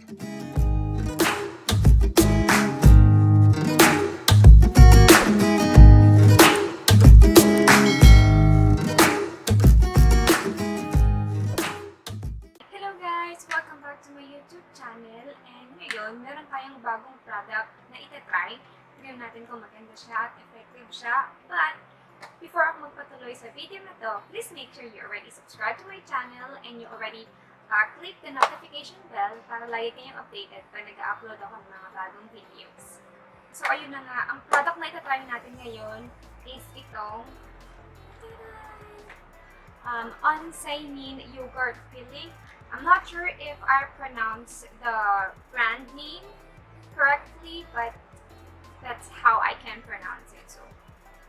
Hello guys! Welcome back to my YouTube channel. And ngayon, meron tayong bagong product na itatry. Tignan natin kung maganda siya at effective siya. But, before ako magpatuloy sa video na to, please make sure you already subscribe to my channel and you already click the notification bell para lagi kayong updated pag nag-upload ako ng mga bagong videos. So, ayun na nga. Ang product na itatry natin ngayon is itong Onsaemeein yogurt filling. I'm not sure if I pronounce the brand name correctly, but that's how I can pronounce it. So,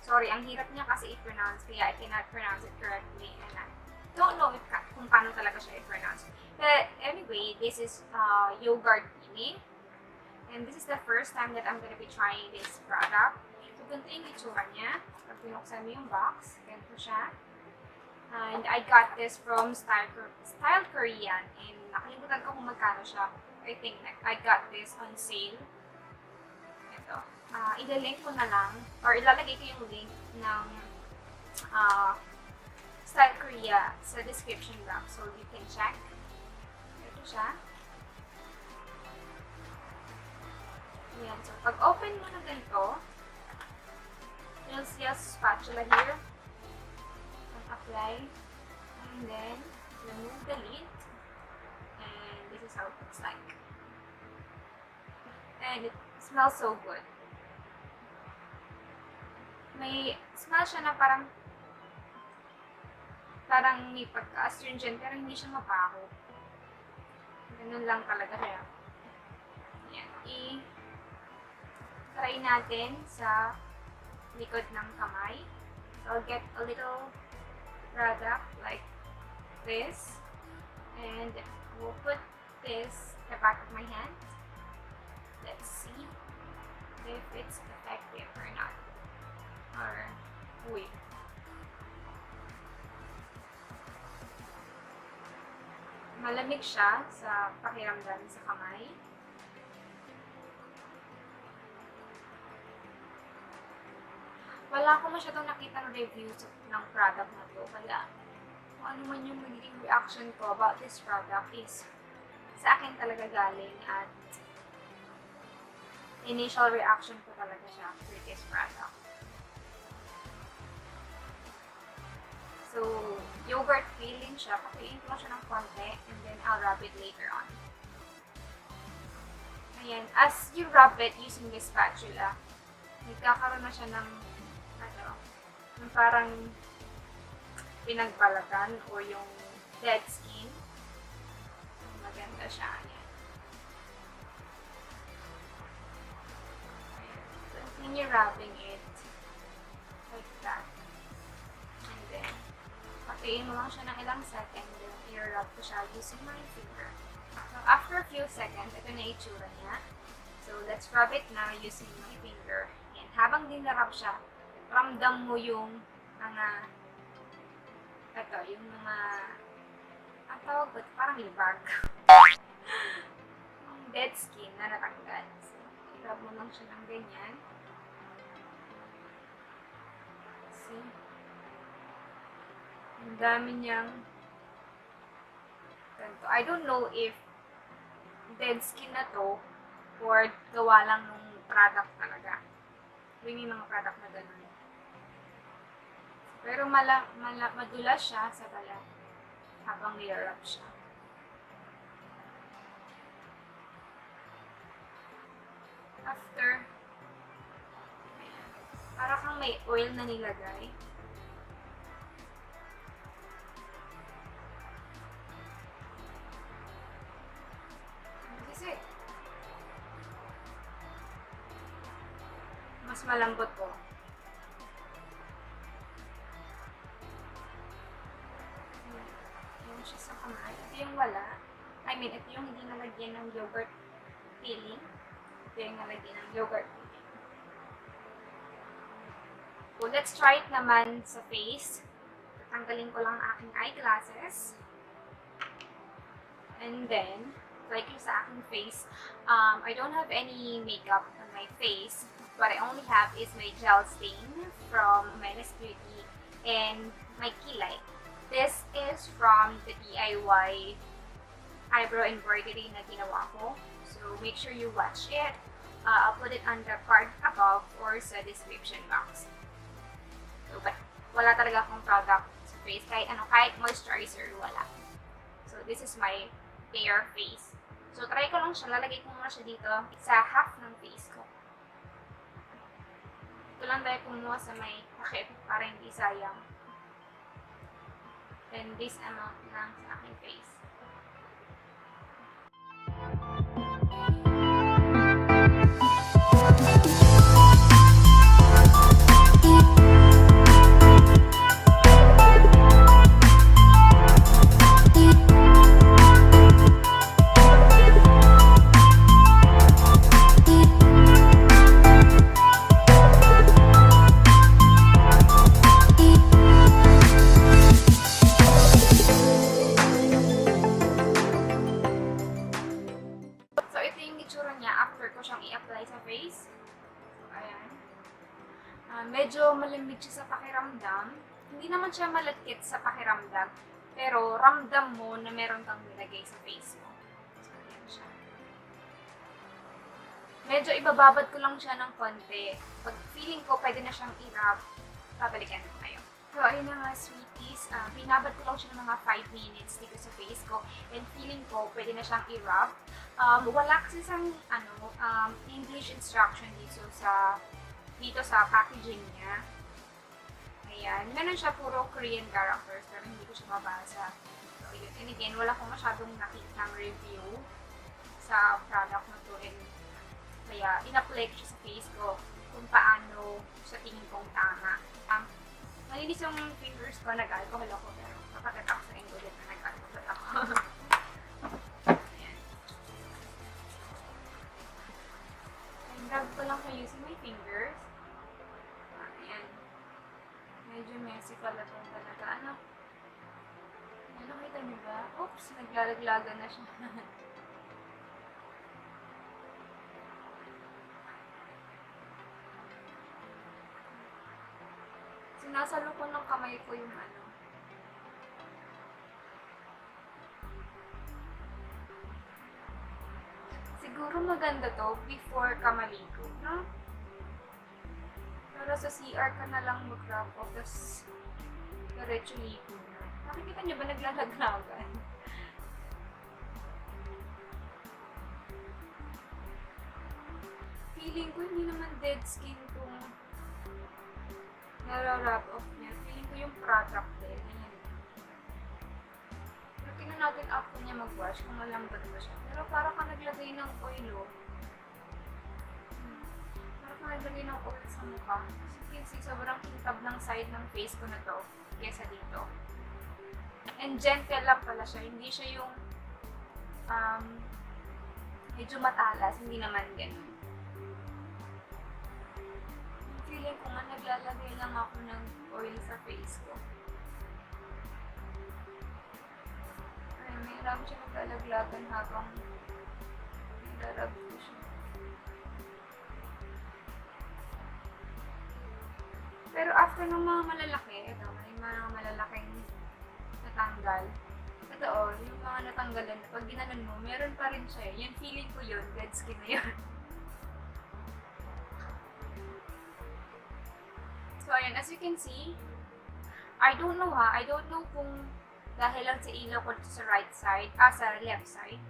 sorry, ang hirap niya kasi i-pronounce, kaya I cannot pronounce it correctly, and I don't know if kung paano talaga siya i-pronounce. But anyway, this is yogurt filling, and this is the first time that I'm gonna be trying this product. So, ganito yung itsura niya. Pag pinuksan mo yung box, ganito siya. And I got this from Style Korean, and nakalimutan ko kung magkano siya. I think I got this on sale. Ito. Ilalink ko na lang, or ilalagay ko yung link ng Style Korea sa description box, so you can check. Ito siya. Ayan. So, pag open mo na ganito, you'll see a spatula here. Apply, and then remove the lid, and this is how it looks like. And it smells so good. May smell siya na parang may pagka-astringent pero hindi siya mabaho. Ganun lang talaga siya. Ayan. I-try natin sa likod ng kamay. So I'll get a little product like this, and we'll put this at the back of my hand. Let's see if it's effective or not. Or wait. Malamig siya sa pakiramdam sa kamay. Wala ko masyadong nakita ng reviews ng product na to, kaya kung ano man yung magiging reaction ko about this product is sa akin talaga galing, at initial reaction ko talaga siya with this product. So, yogurt filling siya, papiin ko siya ng konti and then I'll rub it later on. Ayan, as you rub it using this spatula, nagkakaroon na siya ng yung parang pinagbalakan o yung dead skin. Maganda siya. Ayan. Continue rubbing it like that. And then, patiin mo lang siya ng ilang seconds, then i-rub ko siya using my finger. So, after a few seconds, ito na itsura niya. So, let's rub it now using my finger. And habang dinarab siya, ramdam mo yung mga ang tawag ba, parang libag. Yung dead skin na natanggal. So, i-rub mo lang siya ng ganyan. See? Ang dami niyang ganito. I don't know if dead skin na to or gawa lang ng product talaga. May mga product na gano'n. Pero madulas siya sa balat habang nilarap siya. After, ayan, para kang may oil na nilagay. Kasi, mas malambot po. Ayan siya sa kamay. Ito yung wala. Ito yung hindi nalagyan ng yogurt filling. Ito yung nalagyan ng yogurt filling. So, let's try it naman sa face. Tatanggalin ko lang ang aking eyeglasses. And then, like yung sa aking face, I don't have any makeup on my face. What I only have is my gel stain from Omenez Beauty and my kilay. This is from the DIY eyebrow embroidery na ginawa ko. So make sure you watch it. I'll put it on the card above or sa description box. So, but wala talaga akong product sa face. Kahit moisturizer, wala. So this is my bare face. So try ko lang siya. Lalagay ko muna siya dito sa half ng face ko. Ito lang tayo kumuha sa may takip para hindi sayang. And this amount lang sa aking face. Medyo malamig siya sa pakiramdam. Hindi naman siya malagkit sa pakiramdam. Pero ramdam mo na meron kang nilagay sa face mo. So, ayan siya. Medyo ibababad ko lang siya ng konti. Pag feeling ko pwede na siyang i-rub, babalikan ko kayo. So, ayun na nga, sweeties. Binabad ko lang siya ng mga 5 minutes dito sa face ko. And feeling ko pwede na siyang i-rub. Wala kasi isang English instruction dito sa packaging niya. Ayan. Meron siya puro Korean characters pero hindi ko siya mabasa. So, yun. And again, wala akong masyadong nakitang review sa product na to. And kaya, in-apply ko siya sa face ko kung paano sa tingin kong tama. Malinis yung fingers ko, nag-alcohol ako pero kapag ako sa ingredient na nag-alcohol ako. Ayan. And rub ko lang kayo using my fingers. Medyo messy pala itong talaga. Ano? Nakita niyo ba? Oops! Naglalaglagan na siya. Sinasalo ko ng kamay ko yung ano. Siguro maganda to before ka maligo, no? Pero sa CR ka na lang mag-wrap off, tapos diretso ligo na. Nakikita niyo ba naglalaglagan? Feeling ko hindi naman dead skin kung nara-wrap off niya. Feeling ko yung product din. Ayan. Pero tingnan natin after niya mag-wash kung malambot ba siya. Pero parang ka naglagay ng oil, oh. Naglagay ng oil sa mukha. As you can see, sobrang kintab ng side ng face ko na to kesa dito. And gentle lang pala siya. Hindi siya yung medyo matalas. Hindi naman ganun. Feeling ko nga naglalagay lang ako ng oil sa face ko. Ay, may rab siya naglalaglagan habang nilarab ko siya. Pero after ng mga malalaki, ito, may mga malalaking natanggal. Totoo, yung mga natanggalan, pag ginanon mo, meron pa rin siya. Yung feeling ko yun, dead skin na yun. So, ayan, as you can see, I don't know kung dahil lang sa ilaw ko sa right side, sa left side,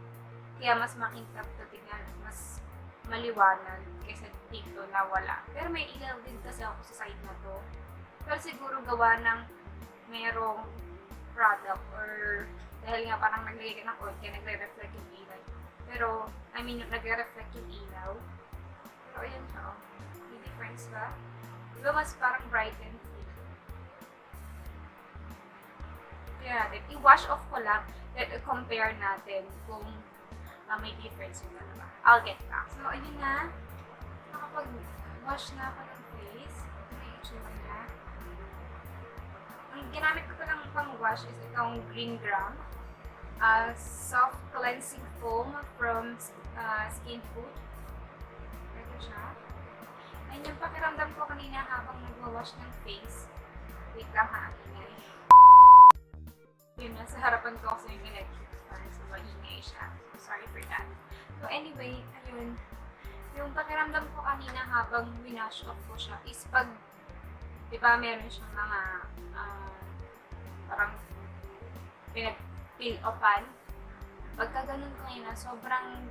kaya mas makintab to tingnan, mas maliwanag kaysa dito na wala. Pero may ilaw din kasi ako sa side na to. Pero siguro gawa ng merong product or dahil nga parang naglagay ka ng oil kaya nagre-reflect yung ilaw. Pero, nagre-reflect yung ilaw. Pero ayan siya, oh. May difference ba? Diba mas parang bright and free? Kaya natin, i-wash off ko lang, then compare natin kung may difference yun na ba. I'll get back. So, ayun na. Nakapag-wash na ako ng face. May itsura na. Ang ginamit ko lang pang wash is itong green gram. soft cleansing foam from Skin Food. Ito siya. Ayun yung pakiramdam ko kanina habang nagwawash ng face. Wait lang ha. Yun, nasa harapan ko kasi yung ginag-exercise. So, maingay siya. So, sorry for that. So, anyway, ayun. Yung pakiramdam ko kanina habang winash off ko siya is pag, di ba, meron siyang mga parang pinag-peel offan. Pagka ganun kanina, sobrang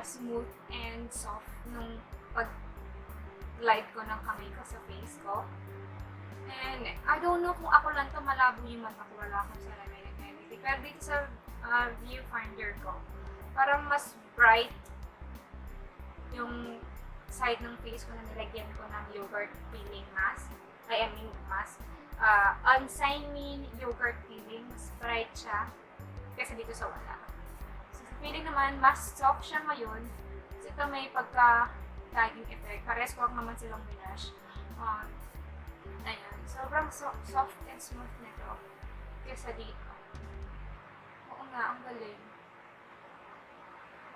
smooth and soft nung pag-glide ko ng kamay ko sa face ko. And I don't know kung ako lang to malabo yung mata ko, wala akong salamin ng anything. Pero dito sa viewfinder ko, parang mas bright yung side ng face ko na nilagyan ko ng yogurt peeling mask. Mask. Onsaemeein yogurt peeling, mas bright siya kaysa dito sa wala. So sa feeling naman, mas soft siya ngayon. Kasi ito may pagka-tagging effect. Pares ko naman silang winash. Ayan. Sobrang soft and smooth nito kaysa dito. Oo nga, ang galing.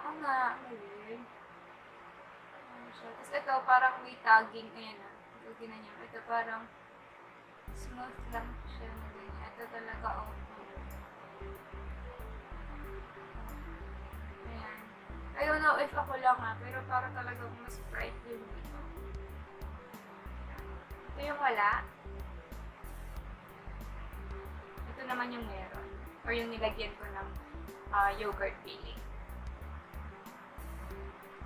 Oo nga, ang galing. Tapos ito, parang may tagging. Ayan na. Ito, ginanyan. Ito parang smooth lang siya na ganyan. Ito talaga, ayan. I don't know if ako lang ha, pero parang talaga mas bright yung dito. Ito yung wala. Ito naman yung meron. Or yung nilagyan ko ng yogurt peeling.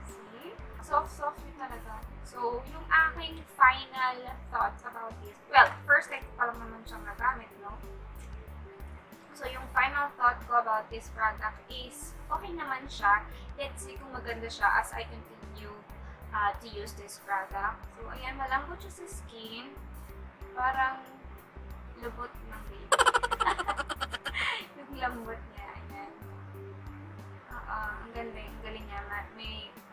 See? Soft yun talaga. So, yung aking final thoughts about this. Well, first time ko pa lang naman siyang nagamit, no? So, yung final thought ko about this product is, okay naman siya. Let's see kung maganda siya as I continue to use this product. So, ayan, malambot siya sa skin. Parang lubot ng baby. Yung lambot niya, ayan. Ang galing niya.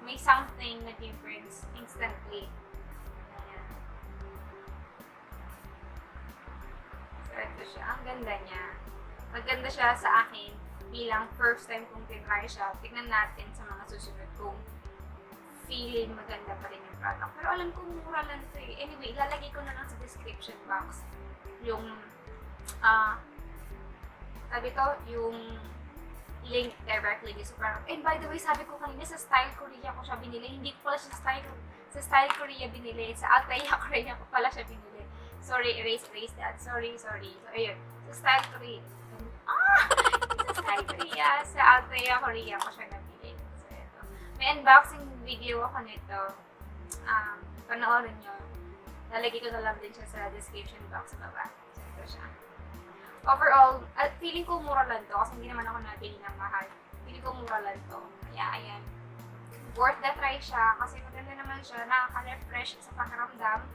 May something na difference instantly. Ayan. So, ito siya. Ang ganda niya. Maganda siya sa akin bilang first time kong tinry siya. Tignan natin sa mga susunod kung feeling maganda pa rin yung product. Pero alam ko mura lang ito eh. Anyway, ilalagay ko na lang sa description box yung sabi ko, yung link directly dito sa product. And by the way, sabi ko kanina sa Style Korea ko siya binili. Hindi ko pala siya sa Style Korea binili. Sa Althea Korea ko pala siya binili. Sorry, erase that. Sorry. So, ayun. Sa Style Korea. Sa Style Korea. Sa Althea Korea ko siya nabili. So, ito. May unboxing video ako nito. Panoorin nyo. Lalagay ko na lang din siya sa description box sa baba. So, ito siya. Overall, feeling ko mura lang to kasi hindi naman ako nabili ng mahal. Feeling ko mura lang to. Kaya, ayan. Worth the try siya kasi maganda naman siya. Nakaka-refresh sa pakiramdam.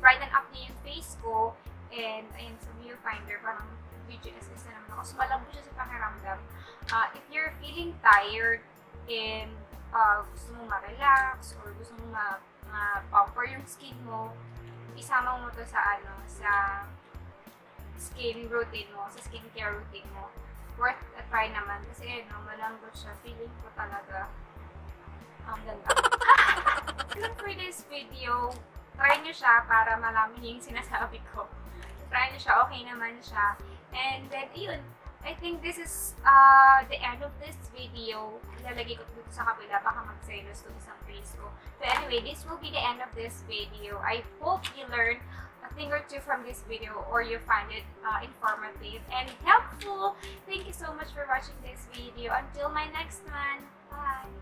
Brighten up niya yung face ko. And, ayun, sa viewfinder, parang video assist na naman ako. So, malambot siya sa pakiramdam. If you're feeling tired and gusto mo ma-relax or gusto mo ma-pamper yung skin mo, isama mo to sa skin routine mo, sa skincare routine mo. Worth a try naman kasi malambot siya. Feeling ko talaga ang ganda. Look for this video. Try nyo siya para malaman yung sinasabi ko. Try nyo siya, okay naman siya. And then, yun. I think this is the end of this video. Ilalagay ko dito sa kapila, baka mag-selos to isang face ko. So anyway, this will be the end of this video. I hope you learned a thing or two from this video or you find it informative and helpful. Thank you so much for watching this video. Until my next one. Bye!